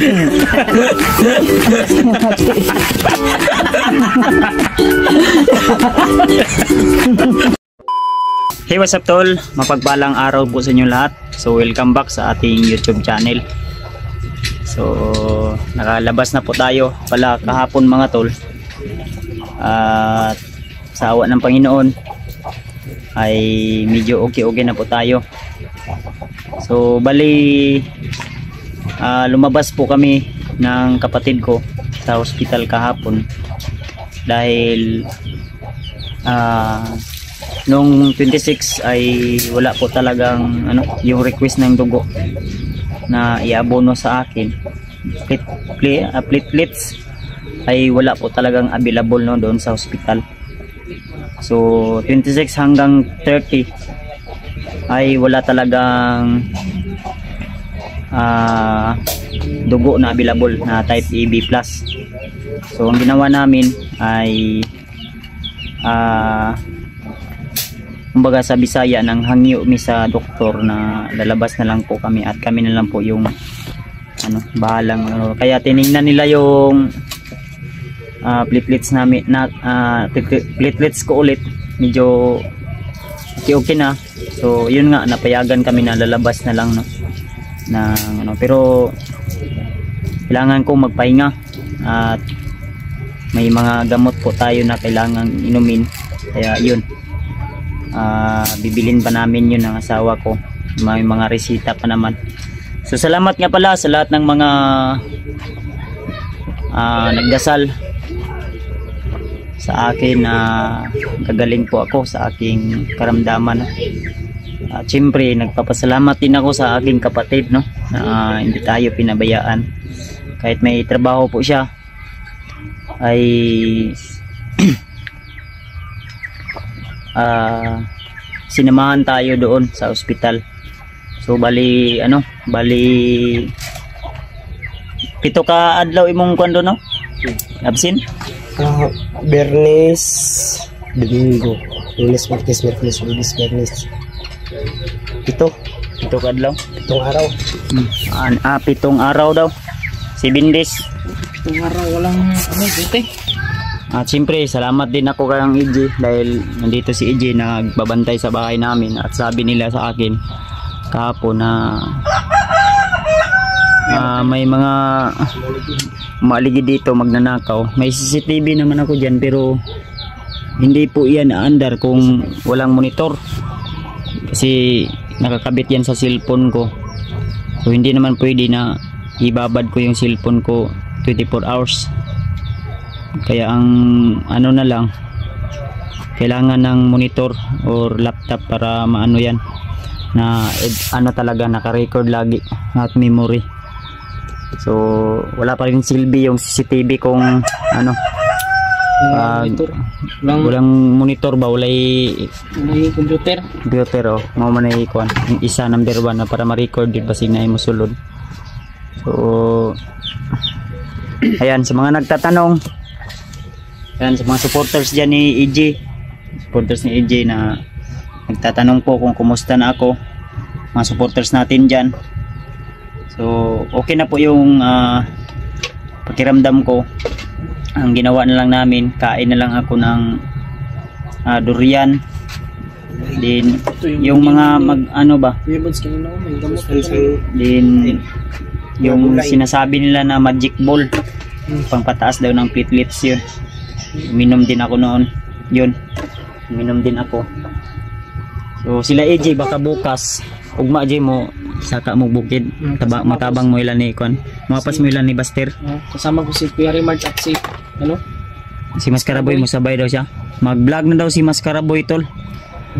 Hey, what's up tol? Mapagpalang araw po sa inyo lahat. So welcome back sa ating YouTube channel. So nakalabas na po tayo pala kahapon mga tol. At sa awa ng Panginoon ay medyo okay na po tayo. So bali lumabas po kami ng kapatid ko sa hospital kahapon dahil nung 26 ay wala po talagang yung request ng dugo na iabono sa akin. Platelets ay wala po talagang available doon sa hospital. So 26 hanggang 30 ay wala talagang dugo na available na type AB+. So ang ginawa namin ay kumbaga sa Bisaya nang hangyo mi sa doktor na lalabas na lang po kami at kami na lang po yung bahalang kaya tiningnan nila yung platelets namin na platelets ko ulit, medyo okay na. So yun nga, napayagan kami na lalabas na lang pero kailangan ko magpahinga at may mga gamot po tayo na kailangan inumin, kaya yun bibilin pa namin yun ng asawa ko. May mga resita pa naman. So salamat nga pala sa lahat ng mga nagdasal sa akin na gagaling po ako sa aking karamdaman. At syempre nagpapasalamat din ako sa aking kapatid na hindi tayo pinabayaan. Kahit may trabaho po siya ay sinamahan tayo doon sa ospital. So bali 7 ka adlaw imong kwando absin? Bernes, Domingo, Lunes, Martes, Miyerkules, Jueves, Viernes. 7 ka adlaw? 7 araw. 7 araw daw. 7 days. 7 araw walang buti. At siyempre salamat din ako kayang EJ dahil nandito si EJ nagbabantay sa bahay namin at sabi nila sa akin kahapon na may mga maaligid dito magnanakaw. May CCTV naman ako dyan pero hindi po yan aandar kung walang monitor kasi nakakabit yan sa cellphone ko. So hindi naman pwede na ibabad ko yung cellphone ko 24 hours. Kaya ang na lang, kailangan ng monitor or laptop para maano yan na talaga naka-record lagi at memory. So wala pa rin silbi yung CCTV kung walang monitor ba, walay computer mo man ay kuan yung isa number 1 na para ma-record din basig na ay mosulod. So ayan, sa mga nagtatanong, yan sa mga supporters dyan ni EJ, supporters ni EJ na nagtatanong po kung kumusta na ako, mga supporters natin dyan. So okay na po yung pakiramdam ko. Ang ginawa na lang namin, kain na lang ako ng durian din yung mga din yung sinasabi nila na magic ball, pangpataas daw ng platelets yun. Uminom din ako noon. Uminom din ako. So sila AJ baka bukas ugma AJ mo saka mo bukid matabang mo ilan ni kon. Mapas mo ilan ni Buster. Kasama ko si Kuya Remarch at si si Maskaraboy mo sabay daw siya. Mag-vlog na daw si Maskaraboy tol.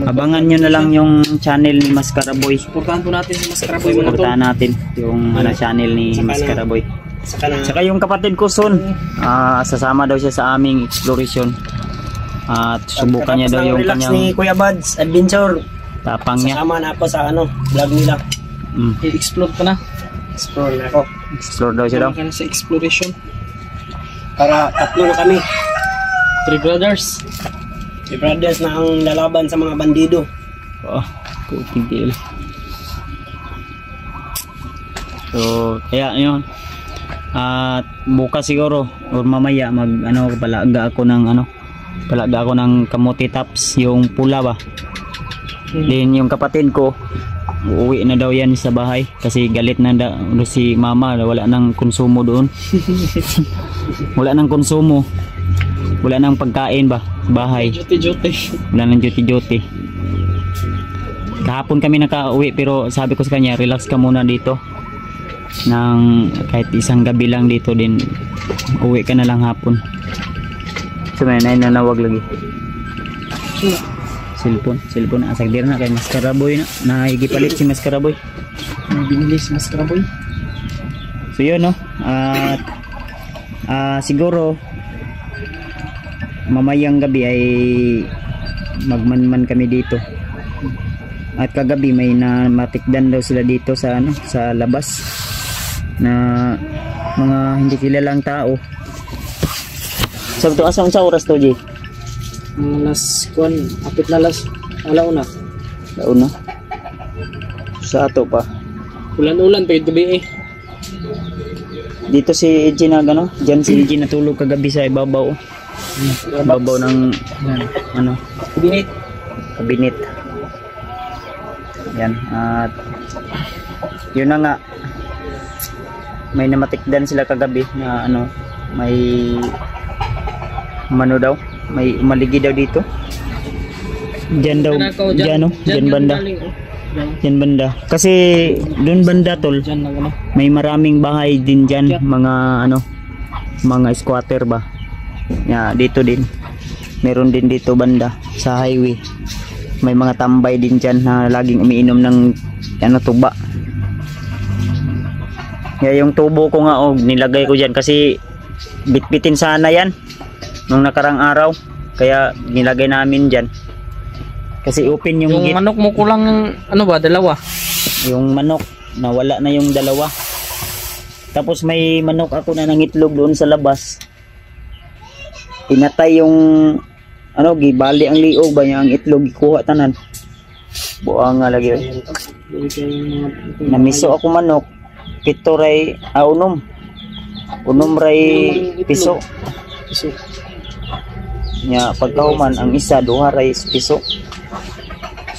Abangan nyo na lang yung channel ni Maskaraboy. Suportahan po natin si Maskaraboy. Suportahan natin yung channel ni Maskaraboy. Saka yung kapatid ko Son, sasama daw siya sa aming exploration. At subukan niya daw yung relax kanyang ni Kuya Buds adventure. Tapang niya. Sasama na ako sa vlog nila. I-explore ko na. Explore na ako. Explore daw siya daw. Sa exploration. Para tatlo na kami. 3 brothers. 3 brothers na ang lalaban sa mga bandido. Puting deal. So kaya yun, At bukas siguro or mamaya palaga ako ng kamote tops, yung pula ba. Then yung kapatid ko uuwi na daw yan sa bahay kasi galit na daw si mama, wala nang konsumo doon. Wala nang konsumo, wala nang pagkain ba sa bahay. Wala nang duty. Kahapon kami nakauwi pero sabi ko sa kanya, relax ka muna dito ng kahit isang gabi lang dito, din uwi ka na lang hapon. So may nanawag lagi. Cellphone asag dir na kay Maskaraboy na nahigipalit si Maskaraboy. Binili si Maskaraboy. So yun no. At siguro mamayang gabi ay magmanman kami dito. At kagabi may matikdan daw sila dito sa sa labas na mga hindi kilalang tao. Sabto asang sa oras to, G? Apit na alauna. Launa. Sa ato pa. Ulan-ulan pa yung gabi eh. Dito si EJ na diyan si EJ natulog kagabi sa ibabaw. Ibabaw ng kabinet. Yan. At yun na nga. May namatikdan sila kagabi na may daw. May umaligi daw dito. Diyan daw. Diyan banda. Diyan banda. Kasi doon banda tol. May maraming bahay din diyan, mga squatter ba. Dito din. Meron din dito banda sa highway. May mga tambay din diyan na laging umiinom ng tuba. Yung tubo ko nga nilagay ko diyan kasi bitbitin sana yan nung nakarang araw, kaya nilagay namin dyan kasi open yung gate. Manok mo kulang dalawa. Yung manok nawala na yung dalawa, tapos may manok ako na nangitlog doon sa labas, pinatay yung gibali ang liog ba niya, ang itlog ikuha tanan, buang nga lagi namiso ako manok pito ray unom ray piso nya pagkahuman ang isa duha ray piso.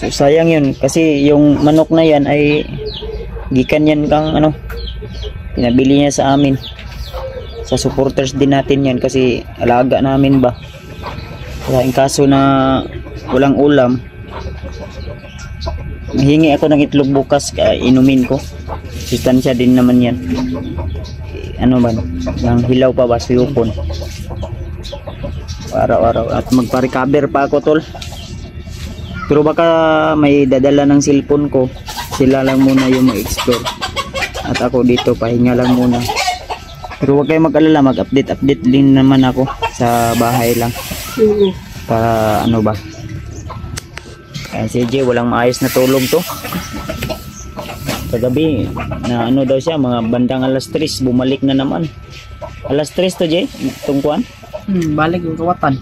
So sayang yun kasi yung manok na yan ay gikan yan kang pinabili niya sa amin, sa supporters din natin yan kasi alaga namin ba. Kaya in kaso na walang ulam, mahingi ako ng itlog bukas, inumin ko, sustansya din naman yan. Ng hilaw pa ba suyupon araw-araw at magpa-recover pa ako tol. Pero baka may dadala ng cellphone ko, sila lang muna yung mag-explore at ako dito pahinga lang muna. Pero huwag kayong mag-alala, mag-update din naman ako sa bahay lang para ba. Kaya si EJ walang maayos na tulog to kagabi na daw siya, mga bandang alas 3 bumalik na naman. Alas 3 to Jay tungkuan balik yung kawatan.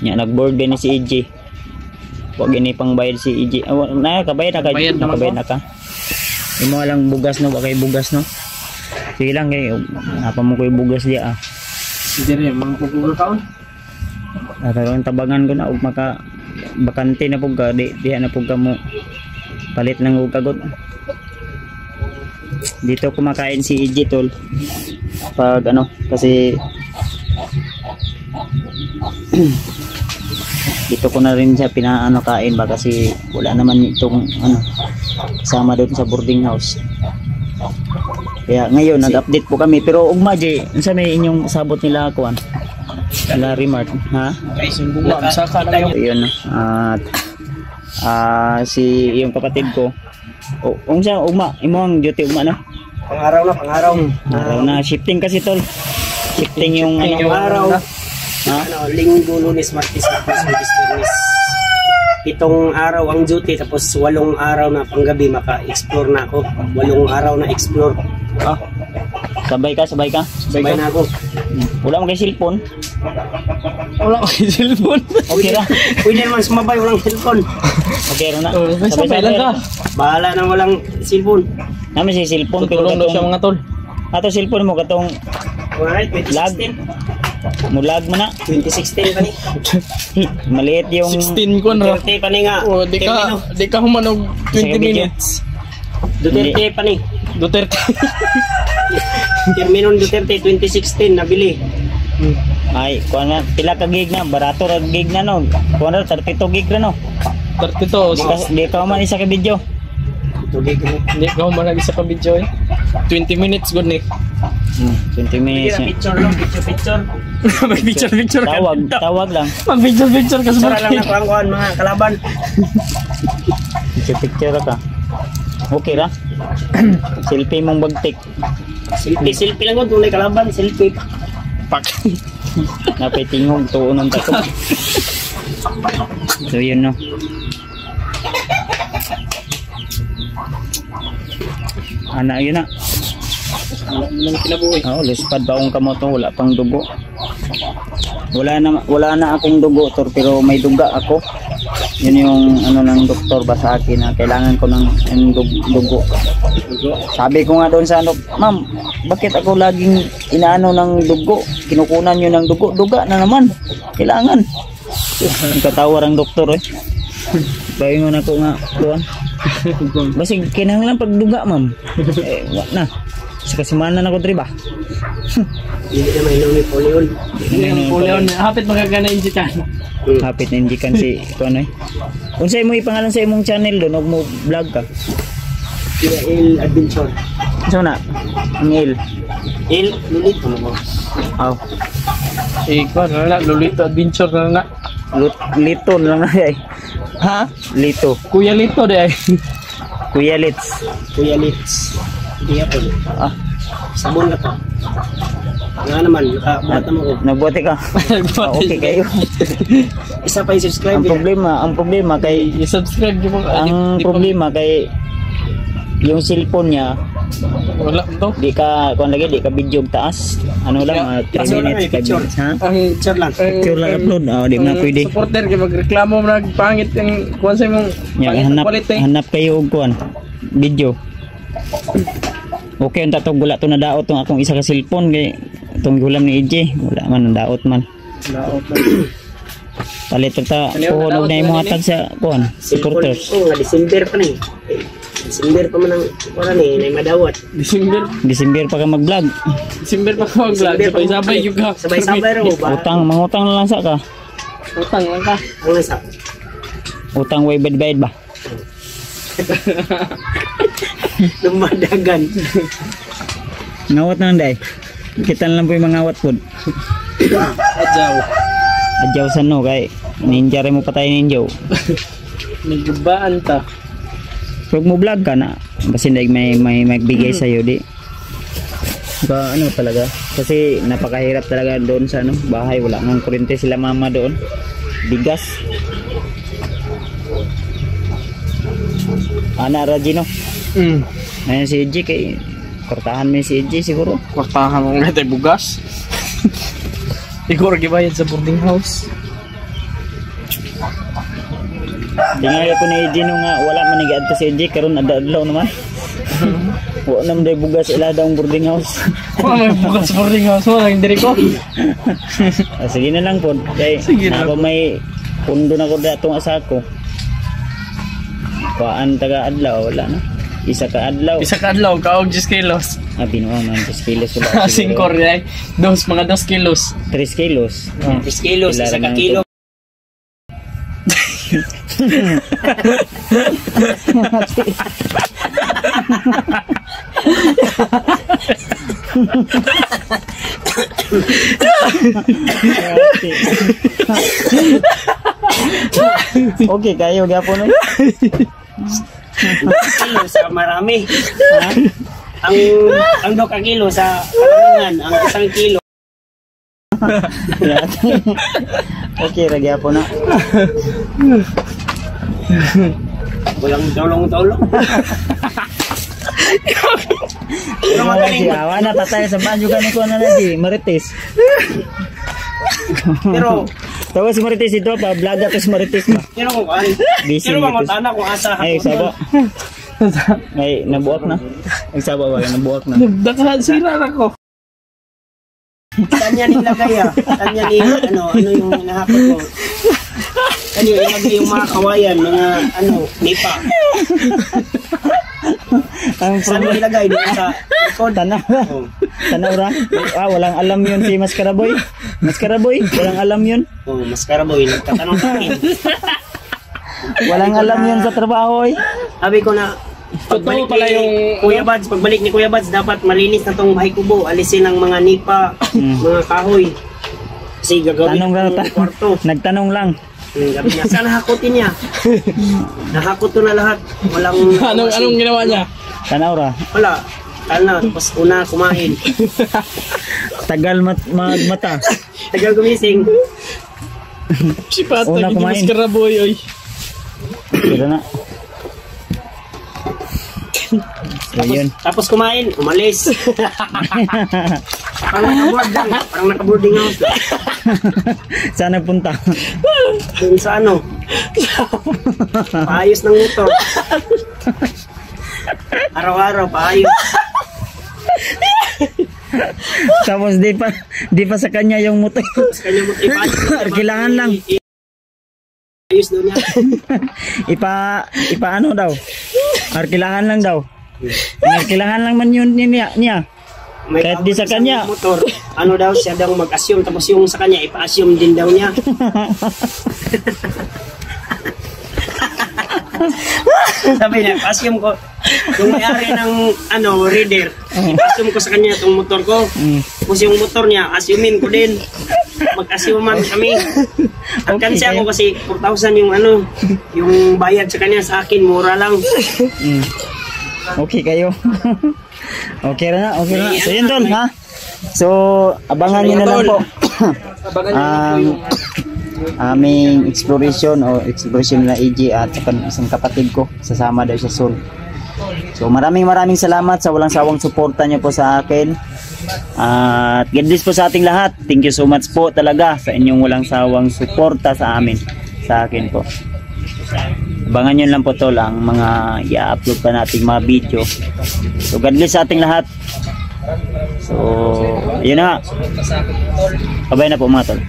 Nag-board din si EJ. Huwag ini pang bayad si EJ. Nakabayad na ka. Imo lang bugas no, kay bugas no. Sige lang kay apa mo koy bugas dia Sige rin mga pugul kaon. Karon tabangan ko na og maka bakante na pug ka diha na pug ka mo palit ng kagot. Dito kumakain si EJ tol. Pag kasi dito ko na rin siya kain ba kasi wala naman itong sama doon sa boarding house. Kaya ngayon nag-update po kami pero ugma Jay, unsa may inyong sabot nila kuan? La remark, ha? Saka na yung yun. At si yung kapatid ko. Unsa ugma, imong duty ugma na? Pang-araw. Araw na shifting kasi tol. Shifting yung araw. Linggo, Lunes, Martes, Biyernes. 7 araw ang duty tapos 8 araw na panggabi maka-explore na ako. 8 araw na explore. Sabay ka? Sabay na ako. Wala mo kay cellphone? Okay ra. Pwede naman sumabay walang cellphone. Okay ra na. Sabay lang ka. Bahala nang walang cellphone. Namin si cellphone pero tulong daw siya mga tol. Ato cellphone mo katong Alright, lag. 2016. Mulag mo na. 2016 pa ni. Maliit yung 16 ko na. Duterte pa ni nga. Oh, di ka humanog 20 minutes. Duterte pa ni. Duterte. Terminon Duterte 2016 nabili. ay kuha na pila ka gig na barato ra gig na no. Kuha na 32 gig na no. 32. Di ka man isa ka video. Tugig mo. Hindi ka humanag isa ka video eh. 20 minutes good ni. 20 minutes. Picture lang, picture. May picture ka. Tawag lang. Mag picture ka sa Sara lang na kuang mga kalaban. Picture ka. Okay ra. Selfie mong bagtik. Selfie lang ko tunay kalaban, selfie. Pak. Napay tingog tuon ng tato. So yun no. Anak yun na. Nang kinabuhi. Oo, luspad pa akong kamoto, wala pang dugo. Wala na akong dugo, tor, pero may duga ako. Yun yung ano ng doktor ba sa akin na kailangan ko ng dugo. Sabi ko nga doon sa ano, ma'am, bakit ako laging inaano ng dugo? Kinukunan nyo ng dugo. Duga na naman. Kailangan. Katawar ang doktor eh. Bayo nga na ko nga doon. Basig kinahanglan pagduga, ma'am. Wala na. Sa kasimanan ako diri ba? Hindi na may inom ni Polion. Polion, hapit magagana injikan. Hapit na indikan si kuno eh. Unsay mo ipangalan sa imong channel doon og mo vlog ka? Il Adventure. So na, ang il. Il Lulit mo. Aw. Ikaw na Lolito Adventure na. Lito lang na ay. Ha? Lito. Kuya Lito de ay. Kuya Litz. Kuya Litz. Hindi ako. Ah, Sabon na to. Nga naman, nakabuhat naman ko. nabuti ka. Okay kayo. Isa pa yung subscribe. Ang problema kay I-subscribe mo. ang problema kay yung cellphone niya Wala to. di ka kuan lagi di ka video taas. Ano lang 3 Picture lang, minutes, 5 picture. minutes ha. Ang Picture lang. Picture lang upload. Di mo na pwede. supporter kay magreklamo mo nagpangit yung kuan sa imong Ya, pangit hanap quality. hanap kayo og kuan video. Okay, ang tatong gula to na daot tong akong isa ka cellphone kay itong gulam ni EJ wala man ang daot man. Palit ta puhunog na imong hatag sa kuan supporters. Oo, nga December pa ni. December pa man ang wala ni, nay madawat. December Pa ka mag-vlog. pa ka mag-vlog. Sabay-sabay yung ka. Sabay-sabay ro ba? Mangutang na lang sa ka. Utang lang ka. Ang nasa. Utang way bayad ba? Lumadagan. Ngawat na nday. Kita na lang po yung mga ngawat po. Adjaw. Adyaw sa no kay ninja rin mo patay ninja. Nagubaan ta. Pag mo vlog ka na kasi may magbigay sa iyo di. Ba ano talaga kasi napakahirap talaga doon sa ano bahay wala nang kuryente sila mama doon. Bigas. Ana Rajino. Ayan si EJ kay kortahan mo si EJ siguro. Kortahan mo nga tayo bugas. Siguro gibayad sa boarding house. Tingnan ko ni EJ no nga wala man nag-add si EJ karon adlaw naman. Wa nam day bugas ila daw boarding house. May bugas sa boarding house mo lang diri ko. Sige na lang po kay nako may pundo na ko datong asa ko. Kuan taga adlaw wala na. Isa ka adlaw Kaog 10 kilos. Abi no man 10 kilos wala. 5 ay. Mga 2 kilos. 3 kilos. 10 kilos, isa ka kilo. Okay kayo gyapon no. Kilo sa marami. Ha? Ang 2 ka kilo sa kalangan, ang 1 kilo. Okay ra gyapon na. Walang tolong-tolong. Pero magaling awa na patay sa banyo gani ko na lagi Marites. Pero tawa si Marites ito pa vlog ka si Marites ba. kung ano? Busy Pero Marites. mga tana kung asa Ay saba. May nabuak na. Nagsaba ba? Nabuak na. Nagdakahan sira na ko. Saan yan ilagay Saan yan ano yung nahapot mo? Ano ilagay yung mga kawayan, mga nipa? Saan mo ilagay? Doon sa likod? Tanaw ra. Tanaw ra. Walang alam yun si Maskaraboy. Maskaraboy, walang alam yun. Maskaraboy, nagtatanong sa akin. Walang alam yun sa trabaho eh. Sabi ko na, pagbalik pala ni Kuya Bads, pagbalik ni Kuya Bads, dapat malinis na tong bahay kubo. Alisin ang mga nipa, mga kahoy. Kasi gagawin Tanong ng kwarto. Nagtanong lang. Gabi niya, saan nahakutin niya? Nahakot to na lahat. Walang... Anong ginawa niya? Tanaw ra. Wala. Tapos una kumain. Tagal magmata. Tagal gumising. Si Pato, Una hindi kumain. Maskaraboy, oy. Pero na. So yun. Tapos kumain, umalis. Parang nakaboard lang. Parang nakaboarding house lang. Saan nagpunta? Dun sa paayos ng motor. Araw-araw, paayos. Tapos di pa sa kanya yung motor. Tapos kanya mo ipaayos. Kailangan lang. Ayos daw niya. Ipa ano daw? Arkilahan lang daw. Arkilahan lang man yun niya. May Kahit di sa isang kanya. motor, daw siya daw mag-assume, tapos yung sa kanya ipa-assume din daw niya. Sabi niya, ipa-assume ko yung may-ari ng reader, ipa-assume ko sa kanya itong motor ko. Tapos yung motor niya, assumein ko din. Mag-assume man kami. Ang Okay, kansya ko kasi 4,000 yung yung bayad sa kanya, sa akin mura lang. Okay kayo. Okay na. So yun tol ha. So abangan niyo na lang po. Aming exploration na AJ at saka isang kapatid ko, sasama daw siya soon. So maraming salamat sa walang sawang suporta niyo po sa akin. At God bless po sa ating lahat. Thank you so much po talaga sa inyong walang sawang suporta sa akin po. Abangan nyo lang po tol ang mga i-upload pa nating mga video. So God bless sa ating lahat. So yun na. Bye-bye na po mga tol.